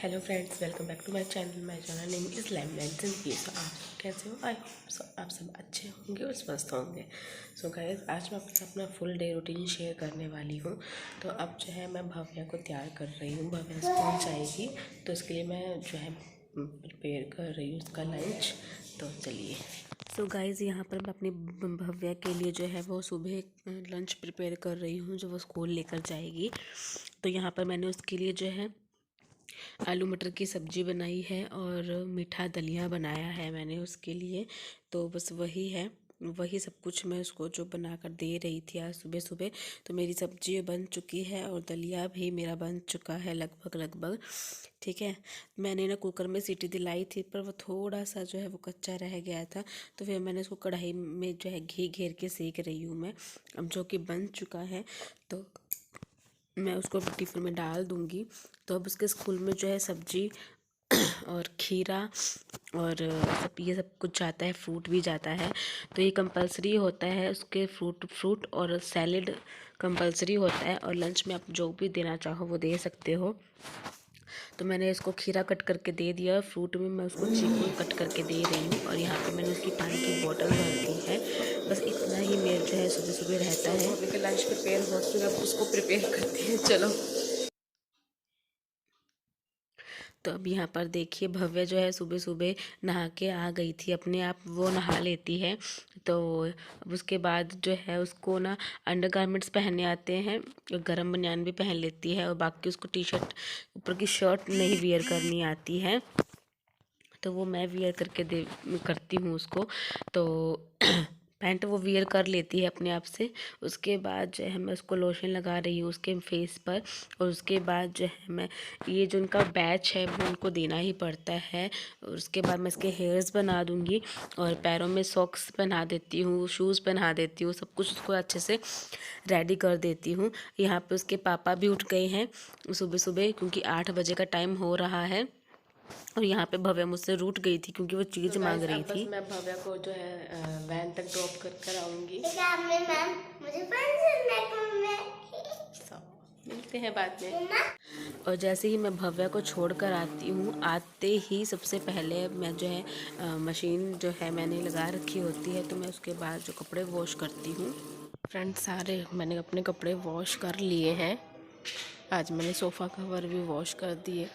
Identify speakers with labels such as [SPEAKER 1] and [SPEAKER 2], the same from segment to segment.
[SPEAKER 1] Hello friends, welcome back to my channel name is limelight ज़िंदगी। So आप कैसे हो? आई होप सो आप सब अच्छे होंगे और स्वस्थ होंगे। सो गाइस, आज मैं आपके साथ अपना फुल डे रूटीन शेयर करने वाली हूँ। तो अब जो है मैं भव्या को तैयार कर रही हूँ। भव्या स्कूल जाएगी तो इसके लिए मैं जो है प्रिपेयर कर रही हूँ उसका लंच। तो चलिए। सो गाइज़, यहाँ पर मैं अपनी भव्या के लिए जो है वो सुबह लंच प्रिपेयर कर रही हूँ जो वो स्कूल लेकर जाएगी। तो यहाँ पर मैंने उसके लिए जो है आलू मटर की सब्ज़ी बनाई है और मीठा दलिया बनाया है मैंने उसके लिए। तो बस वही है, वही सब कुछ मैं उसको जो बना कर दे रही थी आज सुबह सुबह। तो मेरी सब्ज़ी बन चुकी है और दलिया भी मेरा बन चुका है लगभग लगभग। ठीक है, मैंने ना कुकर में सीटी दिलाई थी पर वो थोड़ा सा जो है वो कच्चा रह गया था। तो फिर मैंने उसको कढ़ाई में जो है घी घेर के सेक रही हूँ मैं, अब जो कि बन चुका है। तो मैं उसको टिफ़िन में डाल दूँगी। तो अब उसके स्कूल में जो है सब्ज़ी और खीरा और सब ये सब कुछ जाता है, फ्रूट भी जाता है। तो ये कंपलसरी होता है उसके, फ्रूट और सैलेड कंपलसरी होता है। और लंच में आप जो भी देना चाहो वो दे सकते हो। तो मैंने इसको खीरा कट करके दे दिया, फ्रूट में मैं उसको चीकू कट करके दे रही हूँ। और यहाँ पे मैंने उसकी पानी की बोतल भर दी है। बस इतना ही मेरा जो है सुबह सुबह रहता है। अभी का लंच प्रिपेयर हो चुका है, उसको प्रिपेयर करते हैं। चलो। तो अब यहाँ पर देखिए, भव्य जो है सुबह सुबह नहा के आ गई थी, अपने आप वो नहा लेती है। तो अब उसके बाद जो है उसको ना अंडरगारमेंट्स पहनने आते हैं, गरम बनियान भी पहन लेती है और बाकी उसको टी शर्ट, ऊपर की शर्ट नहीं वियर करनी आती है। तो वो मैं वियर करके दे करती हूँ उसको। तो पैंट वो वियर कर लेती है अपने आप से। उसके बाद जो है मैं उसको लोशन लगा रही हूँ उसके फेस पर। और उसके बाद जो है मैं ये जो उनका बैच है वो उनको देना ही पड़ता है। और उसके बाद मैं इसके हेयर्स बना दूँगी और पैरों में सॉक्स पहना देती हूँ, शूज़ पहना देती हूँ, सब कुछ उसको अच्छे से रेडी कर देती हूँ। यहाँ पे उसके पापा भी उठ गए हैं सुबह सुबह, क्योंकि 8 बजे का टाइम हो रहा है। और यहाँ पे भव्या मुझसे रूठ गई थी क्योंकि वो चीज़ मांग रही थी। बस मैं भव्या को जो है वैन तक ड्रॉप कर कर आऊँगी। मैम मुझे मिलते हैं बाद में। और जैसे ही मैं भव्या को छोड़कर आती हूँ, आते ही सबसे पहले मैं जो है मशीन जो है मैंने लगा रखी होती है, तो मैं उसके बाद जो कपड़े वॉश करती हूँ। फ्रेंड्स, सारे मैंने अपने कपड़े वॉश कर लिए हैं। आज मैंने सोफ़ा कवर भी वॉश कर दिए।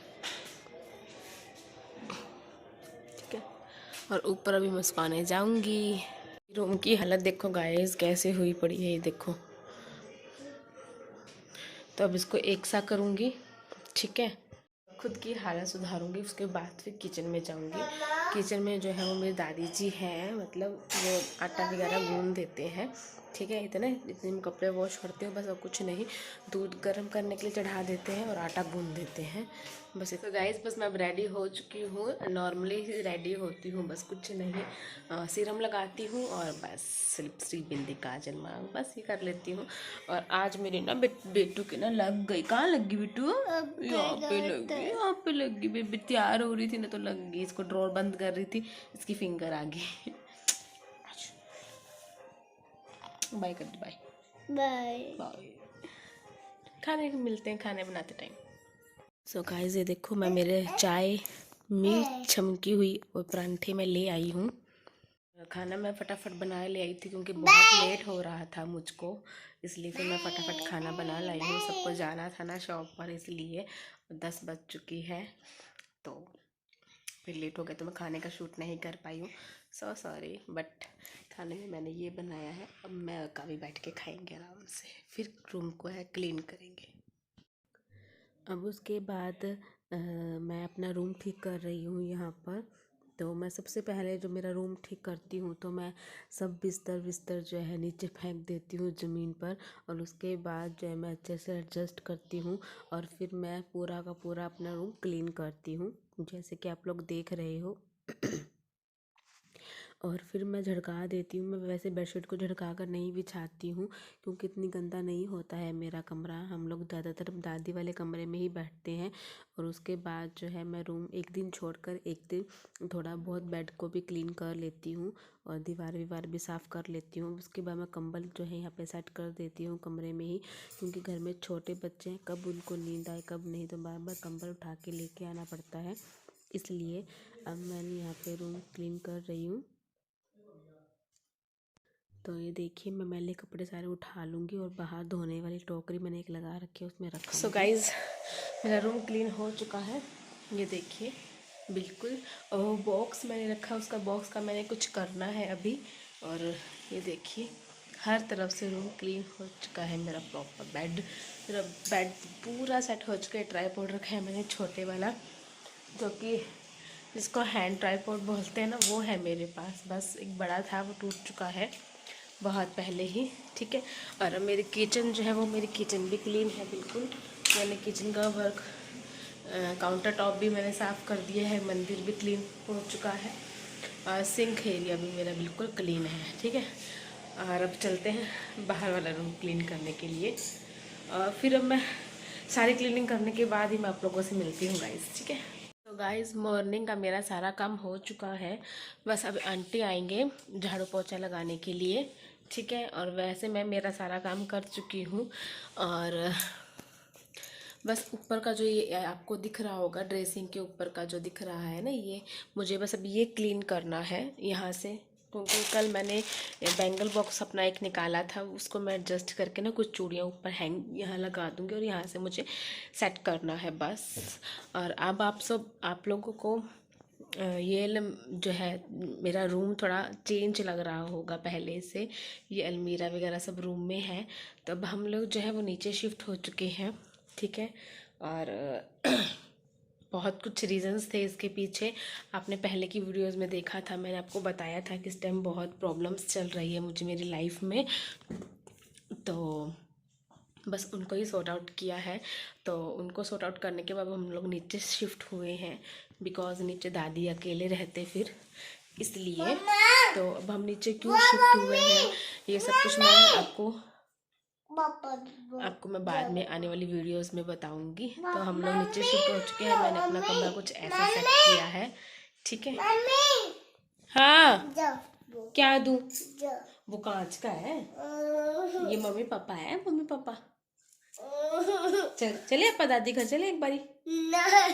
[SPEAKER 1] और ऊपर अभी मैं सुखाने जाऊंगी। रूम की हालत देखो गाइस कैसे हुई पड़ी है, ये देखो। तो अब इसको एक सा करूंगी, ठीक है। खुद की हालत सुधारूंगी, उसके बाद फिर किचन में जाऊंगी। किचन में जो है वो मेरी दादी जी हैं, मतलब वो आटा वगैरह गूंद देते हैं। ठीक है, इतने में कपड़े वॉश करते हो बस, और कुछ नहीं। दूध गर्म करने के लिए चढ़ा देते हैं और आटा गूंद देते हैं, बस। तो गाइस, बस मैं अब रेडी हो चुकी हूँ, नॉर्मली ही रेडी होती हूँ, बस कुछ नहीं। सीरम लगाती हूँ और बस श्री बिंदी काजल मांग बस ये कर लेती हूँ। और आज मेरी ना बेटू की ना लग गई। कहाँ लगी बेटू? यहाँ पे लगी, यहाँ पे लगी। बेबी तैयार हो रही थी ना तो लग गई। इसको ड्रॉर बंद कर रही थी, इसकी फिंगर आ गई। बाय कर दो, बाय बाय बाय। खाने मिलते हैं, खाने बनाते टाइम। सो गाइस, ये देखो मैं मेरे चाय में चमकी हुई और परांठे में ले आई हूँ। खाना मैं फटाफट बना ले आई थी क्योंकि बहुत लेट हो रहा था मुझको, इसलिए फिर मैं फटाफट खाना बना लाई हूँ। सबको जाना था ना शॉप पर, इसलिए 10 बज चुकी है। तो फिर लेट हो गया तो मैं खाने का शूट नहीं कर पाई हूँ। सो सॉरी, बट खाने में मैंने ये बनाया है। अब मैं कभी बैठ के खाएंगे आराम से, फिर रूम को है क्लीन करेंगे। अब उसके बाद मैं अपना रूम ठीक कर रही हूँ यहाँ पर। तो मैं सबसे पहले जो मेरा रूम ठीक करती हूँ तो मैं सब बिस्तर विस्तर जो है नीचे फेंक देती हूँ ज़मीन पर। और उसके बाद जो है मैं अच्छे से एडजस्ट करती हूँ और फिर मैं पूरा का पूरा अपना रूम क्लीन करती हूँ, जैसे कि आप लोग देख रहे हो। और फिर मैं झड़का देती हूँ। मैं वैसे बेडशीट को झड़का कर नहीं बिछाती हूँ क्योंकि इतनी गंदा नहीं होता है मेरा कमरा। हम लोग ज़्यादातर दादी वाले कमरे में ही बैठते हैं। और उसके बाद जो है मैं रूम एक दिन छोड़कर एक दिन थोड़ा बहुत बेड को भी क्लीन कर लेती हूँ और दीवार भी साफ़ कर लेती हूँ। उसके बाद मैं कंबल जो है यहाँ पे सेट कर देती हूँ कमरे में ही, क्योंकि घर में छोटे बच्चे हैं, कब उनको नींद आए कब नहीं, तो बार बार कंबल उठा के लेके आना पड़ता है। इसलिए अब मैंने यहाँ पे रूम क्लीन कर रही हूँ। तो ये देखिए मैं मैले कपड़े सारे उठा लूँगी और बाहर धोने वाली टोकरी मैंने एक लगा रखी है, उसमें रखूँगी। सो गाइज़, मेरा रूम क्लीन हो चुका है, ये देखिए बिल्कुल। और बॉक्स मैंने रखा, उसका बॉक्स का मैंने कुछ करना है अभी। और ये देखिए हर तरफ से रूम क्लीन हो चुका है। मेरा प्रॉपर मेरा बेड पूरा सेट हो चुका है। ट्राईपॉड रखा है मैंने छोटे वाला, जो कि जिसको हैंड ट्राईपॉड बोलते हैं ना, वो है मेरे पास। बस एक बड़ा था, वो टूट चुका है बहुत पहले ही, ठीक है। और मेरी किचन जो है वो मेरी किचन भी क्लीन है बिल्कुल। मैंने किचन का वर्क, काउंटर टॉप भी मैंने साफ़ कर दिया है, मंदिर भी क्लीन हो चुका है और सिंक एरिया भी मेरा बिल्कुल क्लीन है, ठीक है। और अब चलते हैं बाहर वाला रूम क्लीन करने के लिए। और फिर अब मैं सारी क्लीनिंग करने के बाद ही मैं आप लोगों से मिलती हूँ गाइस, ठीक है। तो गाइस मॉर्निंग का मेरा सारा काम हो चुका है। बस अब आंटी आएंगे झाड़ू पोछा लगाने के लिए, ठीक है। और वैसे मैं मेरा सारा काम कर चुकी हूँ। और बस ऊपर का जो ये आपको दिख रहा होगा, ड्रेसिंग के ऊपर का जो दिख रहा है ना, ये मुझे बस अब ये क्लीन करना है यहाँ से, क्योंकि कल मैंने बैंगल बॉक्स अपना एक निकाला था, उसको मैं एडजस्ट करके ना कुछ चूड़ियाँ ऊपर हैंग यहाँ लगा दूँगी और यहाँ से मुझे सेट करना है बस। और अब आप लोगों को जो है मेरा रूम थोड़ा चेंज लग रहा होगा पहले से। ये अलमीरा वगैरह सब रूम में है, तो अब हम लोग जो है वो नीचे शिफ्ट हो चुके हैं, ठीक है। और बहुत कुछ रीजंस थे इसके पीछे। आपने पहले की वीडियोस में देखा था, मैंने आपको बताया था कि इस टाइम बहुत प्रॉब्लम्स चल रही है मुझे मेरी लाइफ में, तो बस उनको ही सॉर्ट आउट किया है। तो उनको सॉर्ट आउट करने के बाद हम लोग नीचे शिफ्ट हुए हैं, बिकॉज नीचे दादी अकेले रहते फिर, इसलिए। तो अब हम नीचे क्यों शिफ्ट हुए हैं ये सब कुछ मैं आपको मैं बाद में आने वाली वीडियोस में बताऊंगी। तो हम लोग नीचे शिफ्ट हो चुके हैं। मैंने अपना कमरा कुछ ऐसा सेट किया है, ठीक है। हाँ क्या दूँ? वो कांच का है, ये मम्मी पापा है, मम्मी पापा। चले अपा दादी घर चले एक बारी,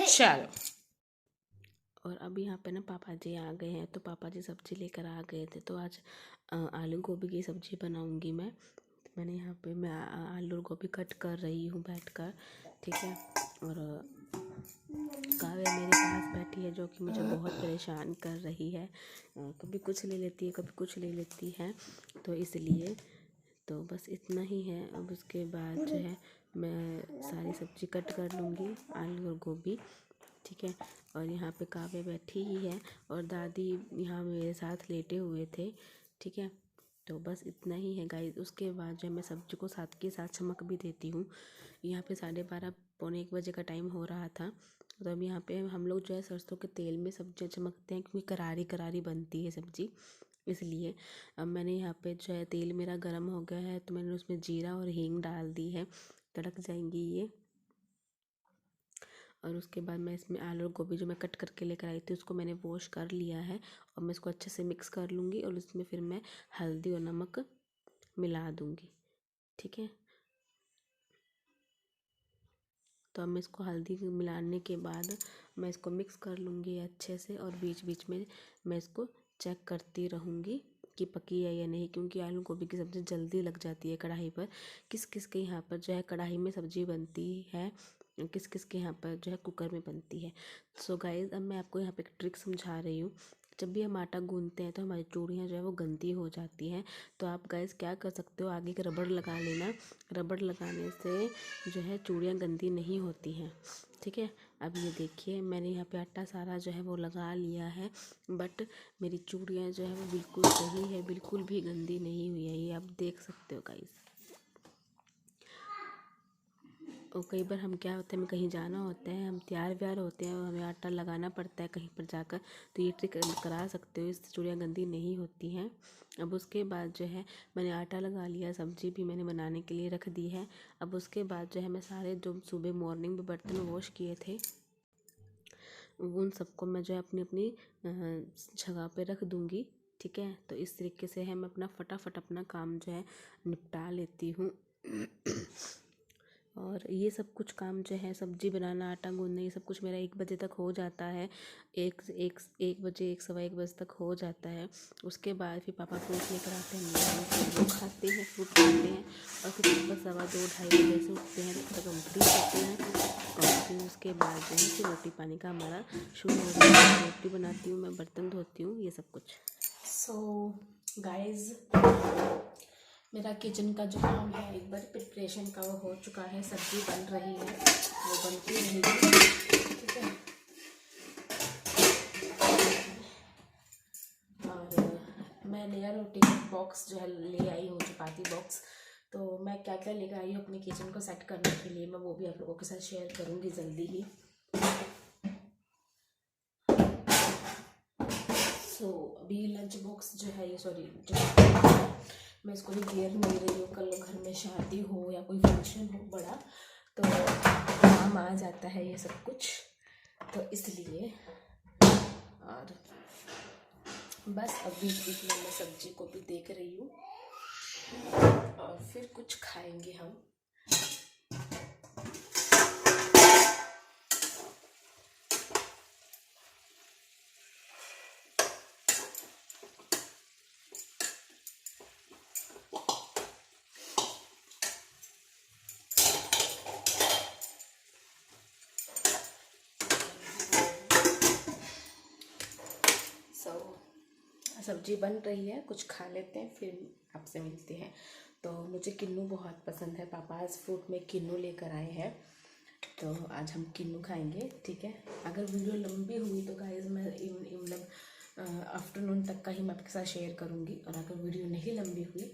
[SPEAKER 1] चलो। और अब यहाँ पे ना पापा जी आ गए हैं, तो पापा जी सब्जी लेकर आ गए थे। तो आज आलू गोभी की सब्जी बनाऊंगी मैं। मैंने यहाँ पे आलू गोभी कट कर रही हूँ बैठकर, ठीक है। और काव्या मेरे पास बैठी है, जो कि मुझे बहुत परेशान कर रही है। कभी कुछ ले लेती है कभी कुछ ले लेती है, तो इसलिए। तो बस इतना ही है। अब उसके बाद जो है मैं सारी सब्ज़ी कट कर लूँगी, आलू और गोभी, ठीक है। और यहाँ पे काव्या बैठी ही है और दादी यहाँ मेरे साथ लेटे हुए थे, ठीक है। तो बस इतना ही है गाइस। उसके बाद जो है मैं सब्जी को साथ के साथ चमक भी देती हूँ। यहाँ पे 12:30 पौने 1 बजे का टाइम हो रहा था। तो अब यहाँ पे हम लोग जो है सरसों के तेल में सब्जियाँ चमकते हैं, क्योंकि करारी करारी बनती है सब्ज़ी, इसलिए। अब मैंने यहाँ पे जो है तेल मेरा गर्म हो गया है, तो मैंने उसमें जीरा और हींग डाल दी है, तड़क जाएंगी ये। और उसके बाद मैं इसमें आलू और गोभी जो मैं कट करके लेकर आई थी उसको मैंने वॉश कर लिया है, और मैं इसको अच्छे से मिक्स कर लूँगी और उसमें फिर मैं हल्दी और नमक मिला दूँगी, ठीक है। तो अब मैं इसको हल्दी मिलाने के बाद मैं इसको मिक्स कर लूँगी अच्छे से, और बीच बीच में मैं इसको चेक करती रहूँगी कि पकी है या नहीं, क्योंकि आलू गोभी की सब्ज़ी जल्दी लग जाती है कढ़ाई पर। किस किस के यहाँ पर जो है कढ़ाई में सब्ज़ी बनती है, किस किस के यहाँ पर जो है कुकर में बनती है। सो गाइस, अब मैं आपको यहाँ पे एक ट्रिक समझा रही हूँ। जब भी हम आटा गूंथते हैं तो हमारी चूड़ियाँ जो है वो गंदी हो जाती हैं। तो आप गाइस क्या कर सकते हो, आगे एक रबड़ लगा लेना। रबड़ लगाने से जो है चूड़ियाँ गंदी नहीं होती हैं, ठीक है। अब ये देखिए मैंने यहाँ पे आटा सारा जो है वो लगा लिया है, बट मेरी चूड़ियाँ जो है वो बिल्कुल सही है, बिल्कुल भी गंदी नहीं हुई है, ये आप देख सकते हो गाइस। और कई बार हम क्या होता है, हमें कहीं जाना होता है, हम तैयार व्यार होते हैं और हमें आटा लगाना पड़ता है कहीं पर जाकर, तो ये ट्रिक करा सकते हो, इससे चूड़ियाँ गंदी नहीं होती हैं। अब उसके बाद जो है मैंने आटा लगा लिया, सब्जी भी मैंने बनाने के लिए रख दी है। अब उसके बाद जो है मैं सारे जो सुबह मॉर्निंग में बर्तन वॉश किए थे उन सबको मैं जो है अपनी अपनी जगह पे रख दूँगी। ठीक है, तो इस तरीके से है मैं अपना फटाफट अपना काम जो है निपटा लेती हूँ। और ये सब कुछ काम जो है सब्जी बनाना, आटा गूँधना, ये सब कुछ मेरा 1 बजे तक हो जाता है। एक बजे, एक सवा 1 बजे तक हो जाता है। उसके बाद फिर पापा फ्रूट लेकर आते हैं, फिर वो खाते हैं, फ्रूट खाते हैं और फिर सुबह सवा 2 ढाई बजे से उठते हैं, तब तक हम फ्री करते हैं। और फिर उसके बाद जो है फिर रोटी पानी का हमारा शुरू हो जाता है। रोटी बनाती हूँ मैं, बर्तन धोती हूँ, ये सब कुछ। सो गाइज, मेरा किचन का जो काम है एक बार प्रिपरेशन का वो हो चुका है। सब्जी बन रही है, वो बनती रहेगी। ठीक है, और मैं लेयर रोटी का बॉक्स जो है ले आई हूँ, चपाती बॉक्स। तो मैं क्या क्या लेकर आई हूँ अपने किचन को सेट करने के लिए, मैं वो भी आप लोगों के साथ शेयर करूँगी जल्दी ही। सो अभी लंच बॉक्स जो है, ये सॉरी जो मैं इसको भी वेयर नहीं रही हूँ, कल घर में शादी हो या कोई फंक्शन हो बड़ा, तो काम आ जाता है ये सब कुछ, तो इसलिए। और बस अभी बीच में मैं सब्जी को भी देख रही हूँ और फिर कुछ खाएंगे हम। सब्जी बन रही है, कुछ खा लेते हैं फिर आपसे मिलते हैं। तो मुझे किन्नू बहुत पसंद है, पापा आज फ्रूट में किन्नू लेकर आए हैं, तो आज हम किन्नू खाएंगे। ठीक है, अगर वीडियो लंबी हुई तो गाइस मैं मतलब आफ्टरनून तक का ही मैं आपके साथ शेयर करूँगी, और अगर वीडियो नहीं लंबी हुई,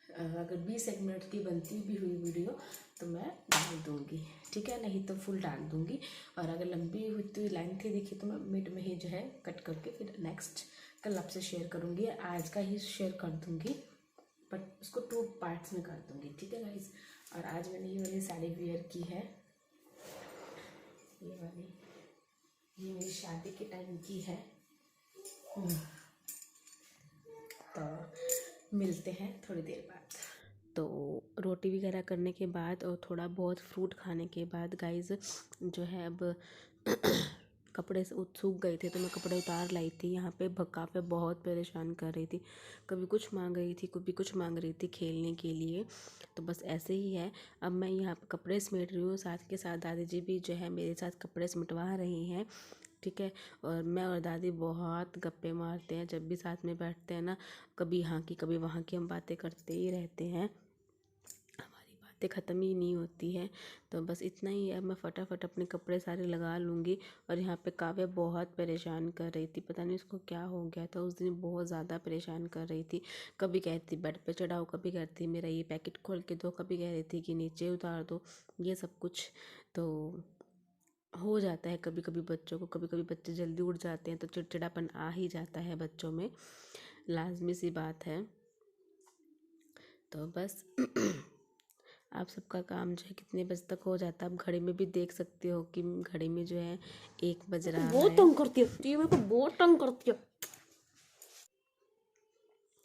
[SPEAKER 1] अगर 20 मिनट की बनती भी हुई वीडियो तो मैं डाल दूँगी। ठीक है, नहीं तो फुल डाल दूँगी, और अगर लंबी हुई तो लेंथ ही दिखी तो मैं मिड में ही जो है कट करके फिर नेक्स्ट कल आपसे शेयर करूँगी, आज का ही शेयर कर दूँगी, बट उसको 2 पार्ट्स में कर दूँगी। ठीक है गाइस, और आज मैंने ये वाली साड़ी वेयर की है, ये वाली, ये मेरी शादी के टाइम की है। तो मिलते हैं थोड़ी देर बाद। तो रोटी वगैरह करने के बाद और थोड़ा बहुत फ्रूट खाने के बाद गाइस जो है अब कपड़े सूख गए थे तो मैं कपड़े उतार लाई थी। यहाँ पे भक्का पे बहुत परेशान कर रही थी, कभी कुछ मांग रही थी, कभी कुछ मांग रही थी खेलने के लिए, तो बस ऐसे ही है। अब मैं यहाँ पे कपड़े समेट रही हूँ, साथ के साथ दादी जी भी जो है मेरे साथ कपड़े समेटवा रही हैं। ठीक है, और मैं और दादी बहुत गप्पे मारते हैं जब भी साथ में बैठते हैं ना, कभी यहाँ की कभी वहाँ की हम बातें करते ही रहते हैं, हमारी बातें ख़त्म ही नहीं होती है। तो बस इतना ही है, मैं फटाफट अपने कपड़े सारे लगा लूँगी। और यहाँ पे काव्या बहुत परेशान कर रही थी, पता नहीं उसको क्या हो गया था, उस दिन बहुत ज़्यादा परेशान कर रही थी। कभी कहती बेड पे चढ़ाओ, कभी कहती मेरा ये पैकेट खोल के दो, कभी कह रही थी कि नीचे उतार दो, ये सब कुछ तो हो जाता है कभी कभी बच्चों को। कभी कभी बच्चे जल्दी उठ जाते हैं तो चिड़चिड़ापन आ ही जाता है बच्चों में, लाजमी सी बात है। तो बस आप सबका काम जो है कितने बजे तक हो जाता है, आप घड़ी में भी देख सकते हो कि घड़ी में जो है 1 बज रहा है। बहुत तंग करती है ये, मेरे को बहुत तंग करती है।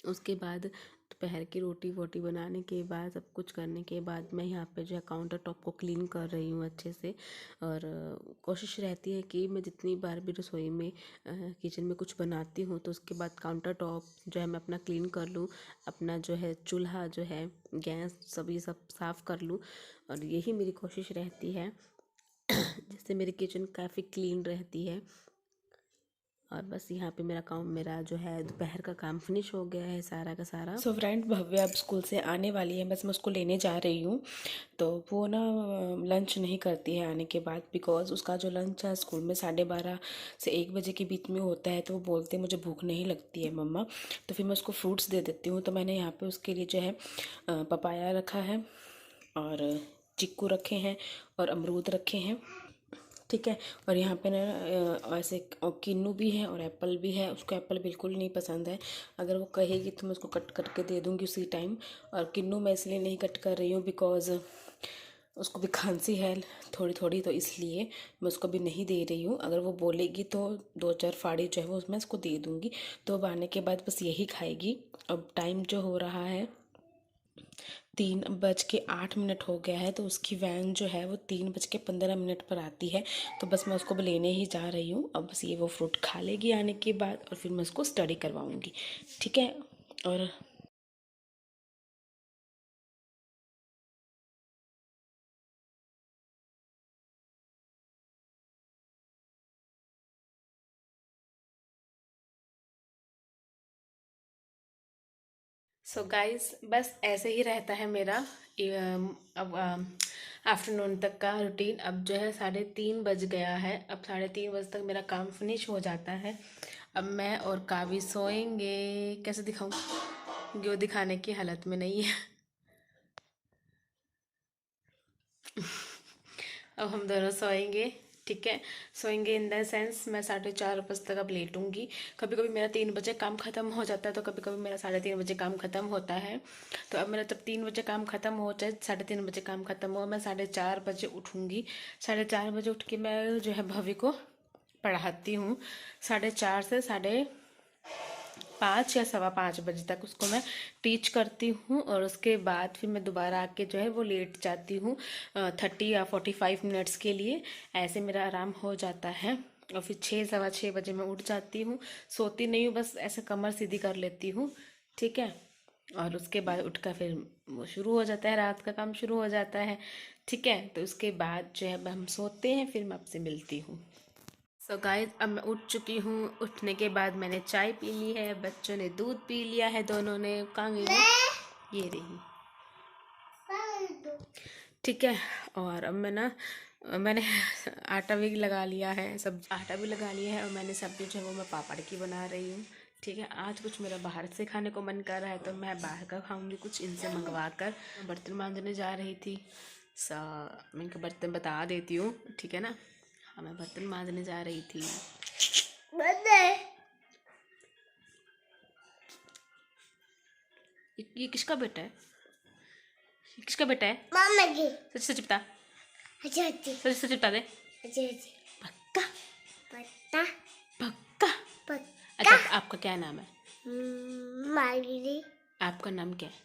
[SPEAKER 1] उसके बाद दोपहर की रोटी वोटी बनाने के बाद, सब कुछ करने के बाद मैं यहाँ पे जो है काउंटर टॉप को क्लीन कर रही हूँ अच्छे से। और कोशिश रहती है कि मैं जितनी बार भी रसोई में किचन में कुछ बनाती हूँ तो उसके बाद काउंटर टॉप जो है मैं अपना क्लीन कर लूँ, अपना जो है चूल्हा जो है गैस सब ये सब साफ़ कर लूँ, और यही मेरी कोशिश रहती है जिससे मेरी किचन काफ़ी क्लीन रहती है। और बस यहाँ पे मेरा जो है दोपहर का काम फिनिश हो गया है सारा का सारा। सो फ्रेंड, भव्या अब स्कूल से आने वाली है, बस मैं उसको लेने जा रही हूँ। तो वो ना लंच नहीं करती है आने के बाद, बिकॉज़ उसका जो लंच है स्कूल में 12:30 से 1 बजे के बीच में होता है, तो वो बोलते हैं मुझे भूख नहीं लगती है मम्मा, तो फिर मैं उसको फ्रूट्स दे देती हूँ। तो मैंने यहाँ पर उसके लिए जो है पपाया रखा है और चिक्कू रखे हैं और अमरूद रखे हैं, ठीक है। और यहाँ पे ना ऐसे किन्नू भी है और एप्पल भी है। उसको एप्पल बिल्कुल नहीं पसंद है, अगर वो कहेगी तो मैं उसको कट करके दे दूँगी उसी टाइम। और किन्नू मैं इसलिए नहीं कट कर रही हूँ बिकॉज़ उसको भी खांसी है थोड़ी थोड़ी, तो इसलिए मैं उसको भी नहीं दे रही हूँ। अगर वो बोलेगी तो 2-4 फाड़ी जो है वो मैं उसको दे दूँगी। तो अब आने के बाद बस यही खाएगी। अब टाइम जो हो रहा है 3:08 हो गया है, तो उसकी वैन जो है वो 3:15 पर आती है। तो बस मैं उसको लेने ही जा रही हूँ। अब बस ये वो फ्रूट खा लेगी आने के बाद और फिर मैं उसको स्टडी करवाऊँगी, ठीक है। और सो गाइस बस ऐसे ही रहता है मेरा अब आफ्टरनून तक का रूटीन। अब जो है 3:30 बज गया है, अब 3:30 बजे तक मेरा काम फिनिश हो जाता है। अब मैं और कावी सोएंगे। कैसे दिखाऊं, वो दिखाने की हालत में नहीं है। अब हम दोनों सोएंगे, ठीक है। सोएंगे इन द सेंस मैं 4:30 बजे तक अब लेटूंगी। कभी कभी मेरा 3 बजे काम ख़त्म हो जाता है, तो कभी कभी मेरा 3:30 बजे काम ख़त्म होता है। तो अब मेरा जब 3 बजे काम ख़त्म हो चाहे 3:30 बजे काम ख़त्म हो, मैं 4:30 बजे उठूँगी। 4:30 बजे उठ के मैं जो है भवी को पढ़ाती हूँ। 4:30 से 5 या 5:15 बजे तक उसको मैं टीच करती हूँ। और उसके बाद फिर मैं दोबारा आके जो है वो लेट जाती हूँ 30 या 45 मिनट्स के लिए। ऐसे मेरा आराम हो जाता है। और फिर 6-6:15 बजे मैं उठ जाती हूँ। सोती नहीं हूँ, बस ऐसे कमर सीधी कर लेती हूँ, ठीक है। और उसके बाद उठकर फिर वो शुरू हो जाता है, रात का काम शुरू हो जाता है, ठीक है। तो उसके बाद जो है अब हम सोते हैं, फिर मैं आपसे मिलती हूँ। सो गाइस अब मैं उठ चुकी हूँ। उठने के बाद मैंने चाय पी ली है, बच्चों ने दूध पी लिया है, दोनों ने। कहाँ गई वो? ये रही, ठीक है। और अब मैंने आटा भी लगा लिया है, सब आटा भी लगा लिया है। और मैंने सब्जी जो है वो मैं पापड़ की बना रही हूँ, ठीक है। आज कुछ मेरा बाहर से खाने को मन कर रहा है, तो मैं बाहर का खाऊंगी कुछ इनसे मंगवा कर। बर्तन मांजने जा रही थी, मैं इनका बर्तन बता देती हूँ, ठीक है ना। हाँ, मैं बर्तन मांजने जा रही थी। ये किसका बेटा है? ये किसका बेटा है? मामा जी। सच सच बता। सच सच बता दे। पक्का पक्का पक्का पक्का। अच्छा, आपका क्या नाम है? मारी। आपका नाम क्या है?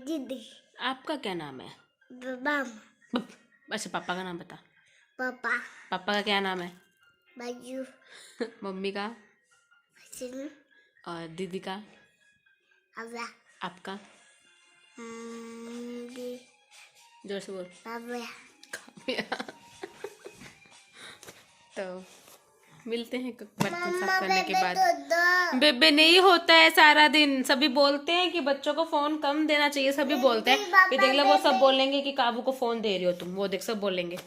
[SPEAKER 1] दीदी। आपका क्या नाम है? अच्छा, पापा का नाम बता। पापा। पापा का क्या नाम है? बाजू। मम्मी का? और दीदी का? आपका? जोर से बोल। तो मिलते हैं बर्तन साफ करने के बाद। बेबे नहीं होता है सारा दिन। सभी बोलते हैं कि बच्चों को फोन कम देना चाहिए, सभी बोलते हैं। ये देख लो, वो सब बोलेंगे कि काबू को फोन दे रही हो तुम, वो देख सब बोलेंगे।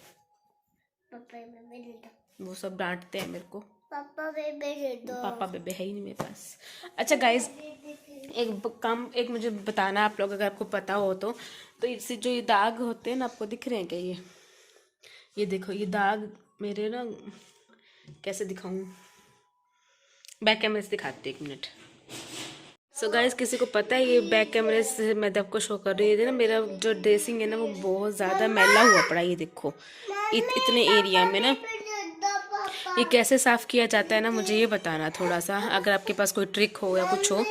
[SPEAKER 1] वो सब डांटते हैं मेरे को। पापा बेबे है ही नहीं मेरे पास। अच्छा गाइज, एक मुझे बताना आप लोग, अगर आपको पता हो तो इससे जो ये दाग होते हैं ना, आपको दिख रहे हैं क्या? ये देखो, ये दाग मेरे ना, कैसे दिखाऊं, बैक कैमरे से दिखाती हूँ, 1 मिनट। सो गाइज, किसी को पता है ये बैक कैमरे से मैं आपको शो कर रही है ना, मेरा जो ड्रेसिंग है ना वो बहुत ज़्यादा मैला हुआ पड़ा। ये देखो इतने एरिया में ना, ये कैसे साफ़ किया जाता है ना, मुझे ये बताना थोड़ा सा। अगर आपके पास कोई ट्रिक हो या कुछ हो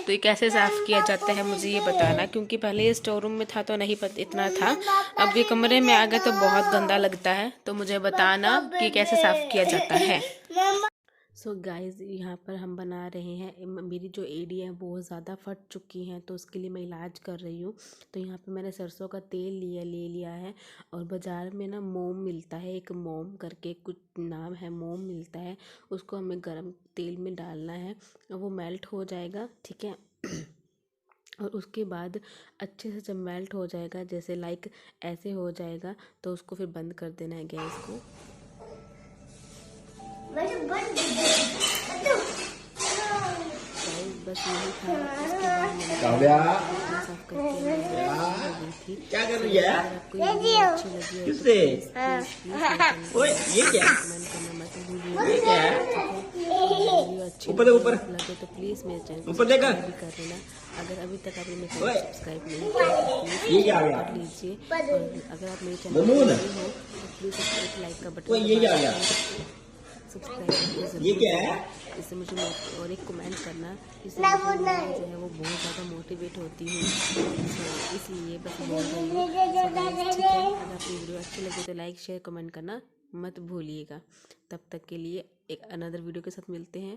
[SPEAKER 1] तो ये कैसे साफ़ किया जाता है मुझे ये बताना। क्योंकि पहले ये स्टोर रूम में था तो नहीं इतना था, अब ये कमरे में आ गया तो बहुत गंदा लगता है। तो मुझे बताना कि कैसे साफ़ किया जाता है। सो गाइज़, यहाँ पर हम बना रहे हैं, मेरी जो एड़ी है बहुत ज़्यादा फट चुकी हैं, तो उसके लिए मैं इलाज कर रही हूँ। तो यहाँ पे मैंने सरसों का तेल ले लिया है। और बाज़ार में ना मोम मिलता है, एक मोम करके कुछ नाम है, मोम मिलता है। उसको हमें गर्म तेल में डालना है और वो मेल्ट हो जाएगा, ठीक है। और उसके बाद अच्छे से जब मेल्ट हो जाएगा, जैसे लाइक ऐसे हो जाएगा, तो उसको फिर बंद कर देना है गैस को। बस बस यही था। उसके बाद मैंने साफ करके हो गई थी।
[SPEAKER 2] क्या कर रही है?
[SPEAKER 1] अगर आपको ये वीडियो अच्छी लगी हो तो प्लीज कमेंट करना मत भूलिएगा। वीडियो अच्छी लगे तो प्लीज मेरे चैनल को सब्सक्राइब भी कर लेना। अगर अभी तक आपने मेरे चैनल को सब्सक्राइब नहीं किया तो प्लीज कर लीजिए। और अगर आप मेरे चैनल पर नए हो तो प्लीज एक लाइक का बटन सब्सक्राइब इससे मुझे और एक कमेंट करना, इससे मुझे जो है वो बहुत ज़्यादा मोटिवेट होती हूँ। इसलिए बस बोल रही हूँ। ठीक है, अगर आपकी वीडियो अच्छी लगे तो लाइक शेयर कमेंट करना मत भूलिएगा। तब तक के लिए एक अनदर वीडियो के साथ मिलते हैं।